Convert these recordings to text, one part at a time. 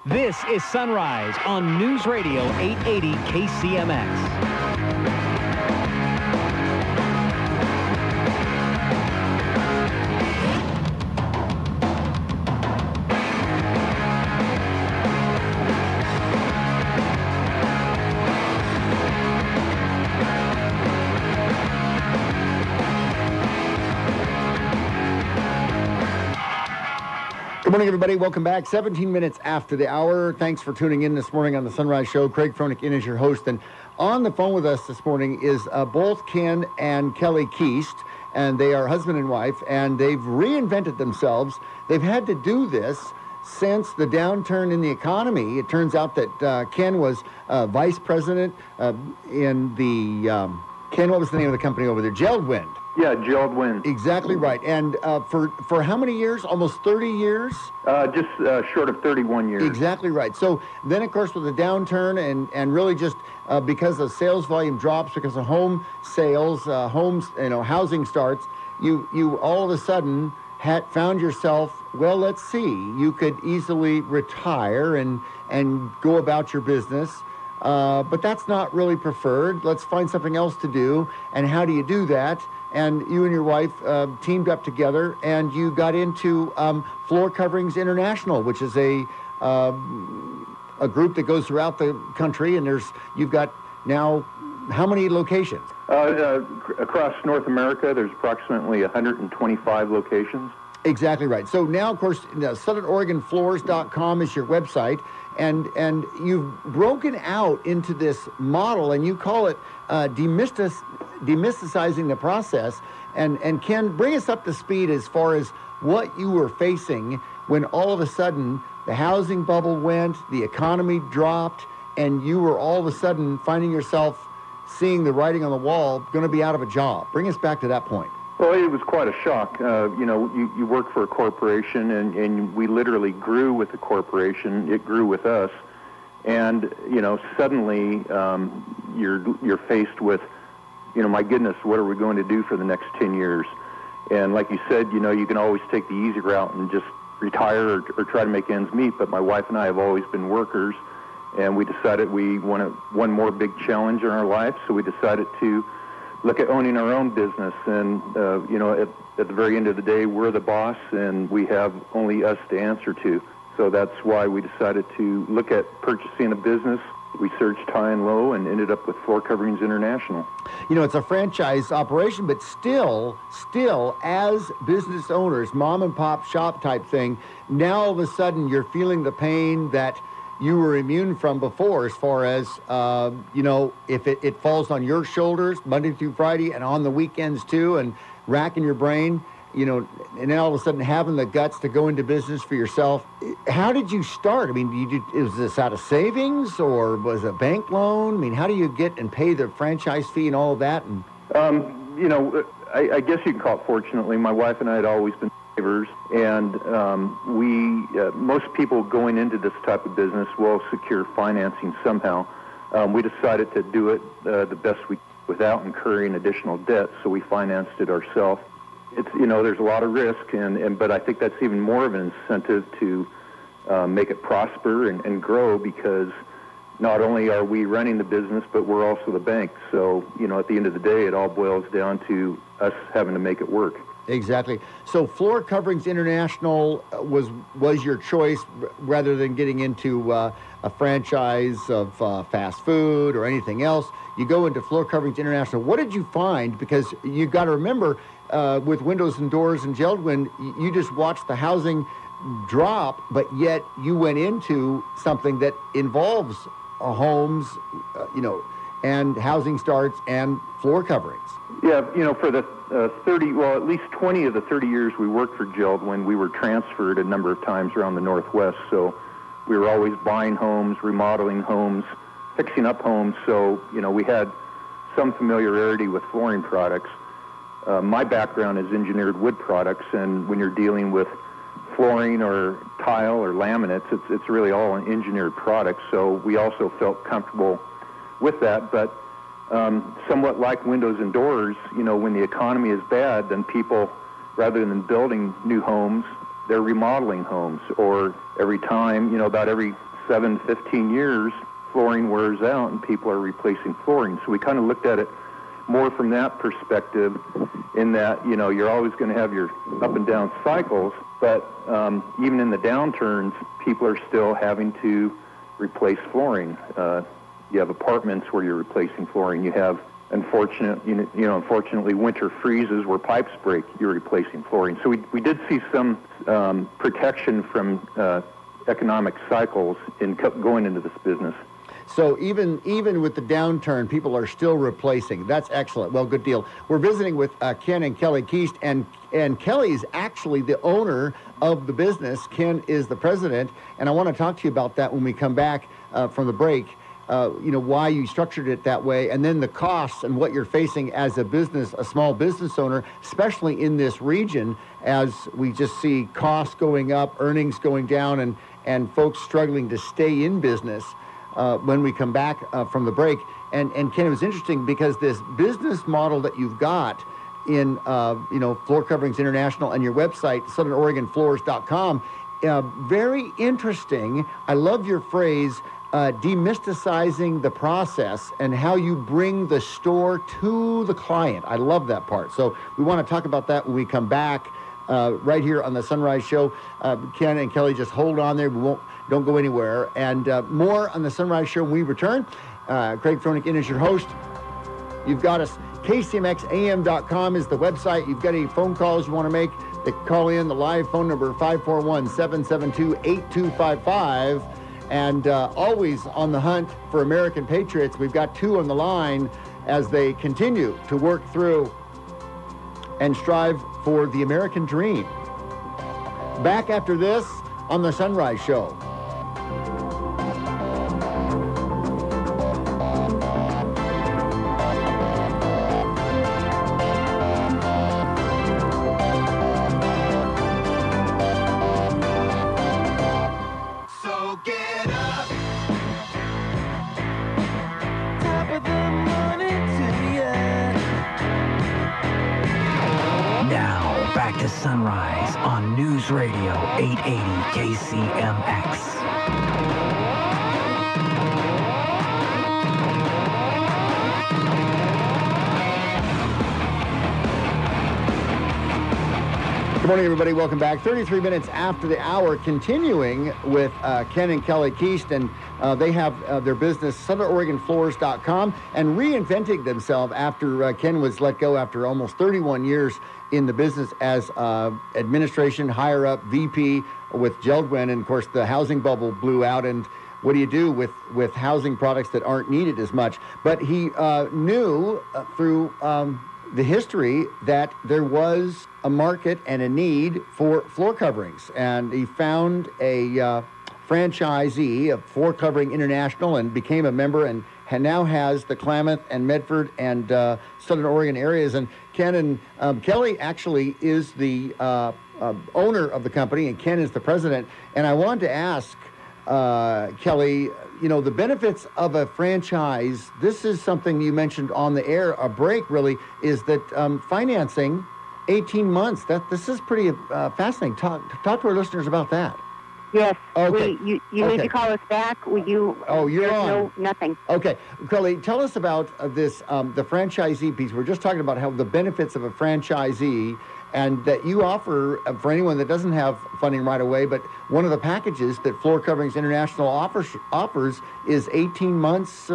This is Sunrise on News Radio 880 KCMX. Good morning, everybody. Welcome back. 17 minutes after the hour. Thanks for tuning in this morning on the Sunrise Show. Craig Froelich in as your host. And on the phone with us this morning is both Ken and Kellie Keast, and they are husband and wife, and they've reinvented themselves. They've had to do this since the downturn in the economy. It turns out that Ken was vice president in the, Ken, what was the name of the company over there? Geldwind. Yeah, Geldwind. Exactly right. And for how many years? Almost 30 years? Just short of 31 years. Exactly right. So then, of course, with the downturn and really just because the sales volume drops, because of home sales, housing starts, you all of a sudden found yourself, well, let's see, you could easily retire and go about your business. But that's not really preferred. Let's find something else to do. And how do you do that? And you and your wife teamed up together, and you got into Floor Coverings International, which is a group that goes throughout the country. And you've got now how many locations? Across North America, there's approximately 125 locations. Exactly right. So now, of course, SouthernOregonFloors.com is your website, and you've broken out into this model, and you call it demysticizing the process. And Ken, bring us up to speed as far as what you were facing when all of a sudden the housing bubble went, the economy dropped, and you were all of a sudden finding yourself seeing the writing on the wall, going to be out of a job. Bring us back to that point. Well, it was quite a shock. You work for a corporation, and we literally grew with the corporation. It grew with us. And, suddenly you're faced with, my goodness, what are we going to do for the next 10 years? And like you said, you can always take the easy route and just retire or try to make ends meet. But my wife and I have always been workers, and we decided we wanted one more big challenge in our life, so we decided to look at owning our own business. And, at the very end of the day, we're the boss, and we have only us to answer to. So that's why we decided to look at purchasing a business. We searched high and low and ended up with Floor Coverings International. It's a franchise operation, but still, as business owners, mom and pop shop type thing, now all of a sudden you're feeling the pain that you were immune from before, as far as, if it falls on your shoulders Monday through Friday and on the weekends too, and racking your brain, and then all of a sudden having the guts to go into business for yourself. How did you start? I mean, was this out of savings, or was it a bank loan? I mean, how do you get and pay the franchise fee and all of that? And I guess you can call it fortunately. My wife and I had always been savers, and most people going into this type of business will secure financing somehow. We decided to do it the best we could without incurring additional debt, so we financed it ourselves. It's there's a lot of risk, but I think that's even more of an incentive to make it prosper and grow, because not only are we running the business, but we're also the bank. So at the end of the day, it all boils down to us having to make it work. Exactly. So Floor Coverings International was your choice, rather than getting into a franchise of fast food or anything else. You go into Floor Coverings International. What did you find? Because you've got to remember, with windows and doors and Geldwind, you just watched the housing drop, but yet you went into something that involves homes, and housing starts and floor coverings. Yeah, for the at least 20 of the 30 years we worked for Geldwind, we were transferred a number of times around the Northwest. So we were always buying homes, remodeling homes, fixing up homes. So, we had some familiarity with flooring products. My background is engineered wood products, and when you're dealing with flooring or tile or laminates, it's really all an engineered product. So we also felt comfortable with that. But somewhat like windows and doors, when the economy is bad, then people, rather than building new homes, they're remodeling homes. Or every time, about every 15 years, flooring wears out and people are replacing flooring. So we kind of looked at it more from that perspective, in that, you know, you're always going to have your up and down cycles, but even in the downturns, people are still having to replace flooring. You have apartments where you're replacing flooring. You have, unfortunately, winter freezes where pipes break, you're replacing flooring. So we did see some protection from economic cycles in going into this business. So even with the downturn, people are still replacing. That's excellent. Well, good deal. We're visiting with Ken and Kellie Keast, and Kellie's actually the owner of the business. Ken is the president, and I want to talk to you about that when we come back from the break. Why you structured it that way, and then the costs and what you're facing as a small business owner, especially in this region, as we just see costs going up, earnings going down, and folks struggling to stay in business. When we come back from the break. And Ken, it was interesting because this business model that you've got in, Floor Coverings International and your website, SouthernOregonFloors.com, very interesting. I love your phrase, demysticizing the process and how you bring the store to the client. I love that part. So we want to talk about that when we come back right here on the Sunrise Show. Ken and Kellie, just hold on there. Don't go anywhere. And more on the Sunrise Show when we return. Craig Froelich in as your host. You've got us. KCMXAM.com is the website. You've got any phone calls you want to make, they call in. The live phone number, 541-772-8255. And always on the hunt for American patriots. We've got two on the line as they continue to work through and strive for the American dream. Back after this on the Sunrise Show. Sunrise on News Radio 880 KCMX. Good morning, everybody. Welcome back. 33 minutes after the hour, continuing with Ken and Kellie Keast, and they have their business, SouthernOregonFloors.com, and reinventing themselves after Ken was let go after almost 31 years in the business as administration, higher up VP with Geldwin, and of course the housing bubble blew out, and what do you do with housing products that aren't needed as much? But he knew through the history that there was a market and a need for floor coverings, and he found a franchisee of Floor Covering International and became a member, and now has the Klamath and Medford and Southern Oregon areas. And Ken and Kellie actually is the owner of the company, and Ken is the president. And I wanted to ask Kellie, the benefits of a franchise. This is something you mentioned on the air, a break really, is that financing 18 months. This is pretty fascinating. Talk to our listeners about that. Yes. Okay. You need to call us back. You're on. No, nothing. Okay. Kellie, tell us about this, the franchisee piece. We're just talking about how the benefits of a franchisee, and that you offer for anyone that doesn't have funding right away, but one of the packages that Floor Coverings International offers is 18 months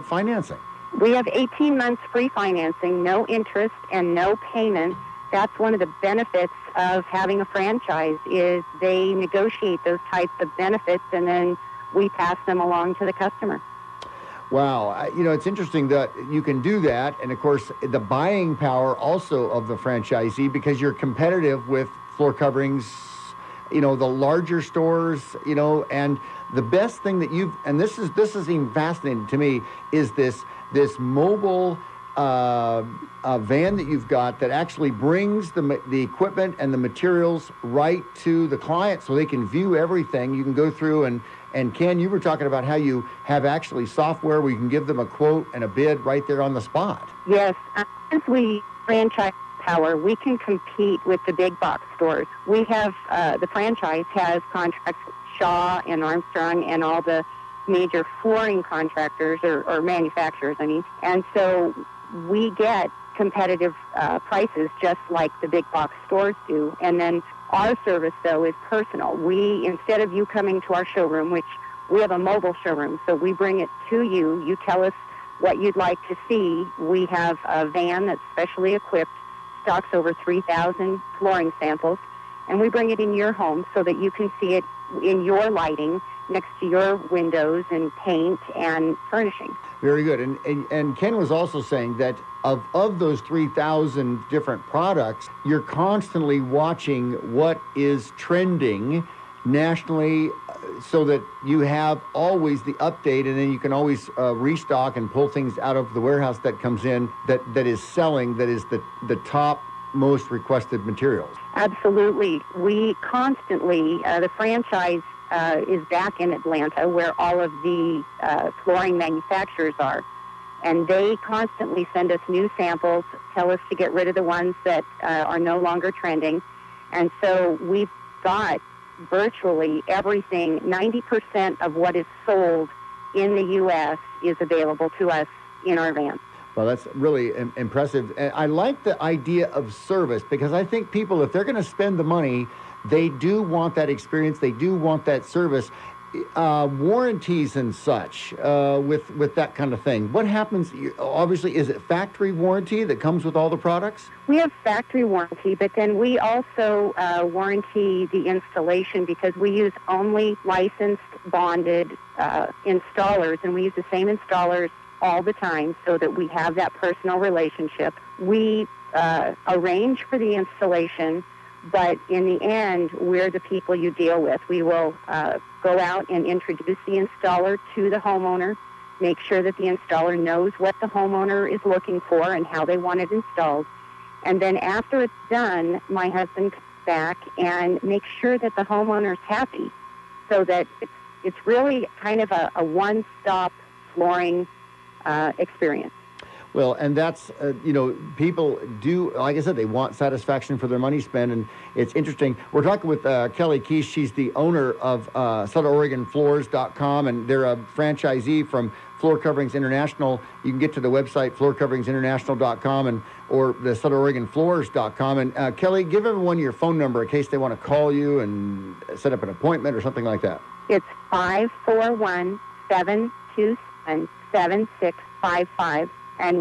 financing. We have 18 months free financing, no interest and no payments. That's one of the benefits of having a franchise, is they negotiate those types of benefits, and then we pass them along to the customer. Wow. It's interesting that you can do that. And, of course, the buying power also of the franchisee, because you're competitive with Floor Coverings, the larger stores, and the best thing that and this is even fascinating to me, is this mobile van that you've got that actually brings the equipment and the materials right to the client so they can view everything. You can go through and Ken, you were talking about how you have actually software where you can give them a quote and a bid right there on the spot. Yes. Since we franchise power, we can compete with the big box stores. We have, the franchise has contracts with Shaw and Armstrong and all the major flooring contractors or manufacturers, I mean. And so we get competitive prices just like the big box stores do. And then our service, though, is personal. We, instead of you coming to our showroom, which we have a mobile showroom, so we bring it to you. You tell us what you'd like to see. We have a van that's specially equipped, stocks over 3,000 flooring samples, and we bring it in your home so that you can see it in your lighting next to your windows and paint and furnishing. Very good. And Ken was also saying that of those 3,000 different products, you're constantly watching what is trending nationally so that you have always the update, and then you can always restock and pull things out of the warehouse that comes in that is selling, that is the top most requested materials. Absolutely. We constantly, the franchise is back in Atlanta where all of the flooring manufacturers are. And they constantly send us new samples, tell us to get rid of the ones that are no longer trending. And so we've got virtually everything. 90% of what is sold in the U.S. is available to us in our van. Well, that's really impressive. And I like the idea of service because I think people, if they're going to spend the money, they do want that experience. They do want that service. Warranties and such with that kind of thing. What happens? Obviously, is it factory warranty that comes with all the products? We have factory warranty, but then we also warranty the installation because we use only licensed, bonded installers, and we use the same installers all the time so that we have that personal relationship. We arrange for the installation, but in the end, we're the people you deal with. We will go out and introduce the installer to the homeowner, make sure that the installer knows what the homeowner is looking for and how they want it installed. And then after it's done, my husband comes back and makes sure that the homeowner's happy so that it's really kind of a one-stop flooring experience. Well, and that's, people do, like I said, they want satisfaction for their money spent, and it's interesting. We're talking with Kellie West. She's the owner of SouthernOregonFloors.com, and they're a franchisee from Floor Coverings International. You can get to the website, floorcoveringsinternational.com, or the SouthernOregonFloors.com. And Kellie, give everyone your phone number in case they want to call you and set up an appointment or something like that. It's 541-727-7655. And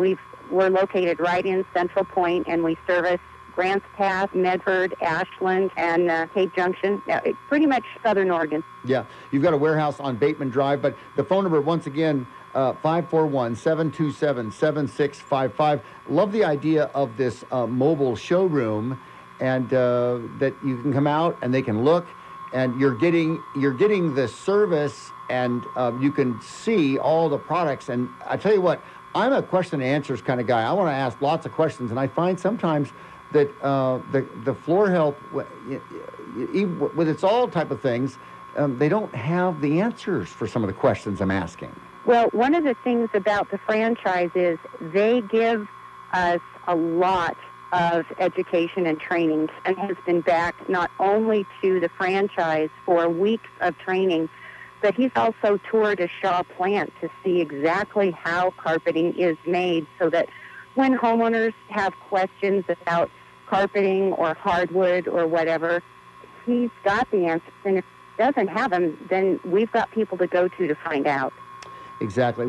we're located right in Central Point, and we service Grants Pass, Medford, Ashland, and Cape Junction, pretty much Southern Oregon. Yeah, you've got a warehouse on Bateman Drive, but the phone number, once again, 541-727-7655. Love the idea of this mobile showroom, and that you can come out and they can look, and you're getting the service, and you can see all the products. And I tell you what, I'm a question and answers kind of guy. I want to ask lots of questions, and I find sometimes that the floor help, with its all type of things, they don't have the answers for some of the questions I'm asking. Well, one of the things about the franchise is they give us a lot of education and training, and has been back not only to the franchise for weeks of training, but he's also toured a Shaw plant to see exactly how carpeting is made so that when homeowners have questions about carpeting or hardwood or whatever, he's got the answers. And if he doesn't have them, then we've got people to go to find out. Exactly.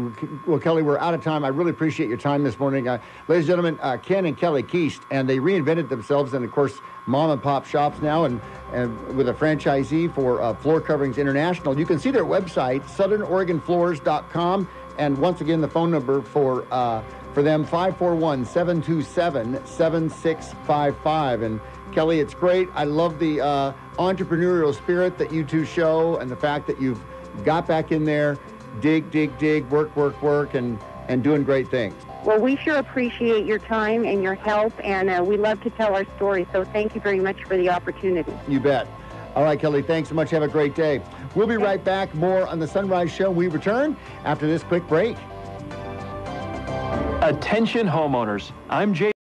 Well, Kellie, we're out of time. I really appreciate your time this morning. Ladies and gentlemen, Ken and Kellie West, and they reinvented themselves, and of course, mom and pop shops now, and with a franchisee for Floor Coverings International. You can see their website, SouthernOregonFloors.com, and once again, the phone number for them, 541-727-7655. And Kellie, it's great. I love the entrepreneurial spirit that you two show, and the fact that you've got back in there, dig, work, and doing great things. Well, we sure appreciate your time and your help, and we love to tell our story, so thank you very much for the opportunity. You bet. All right, Kellie, thanks so much. Have a great day. We'll be right back. More on the Sunrise Show. We return after this quick break. Attention homeowners. I'm Jay.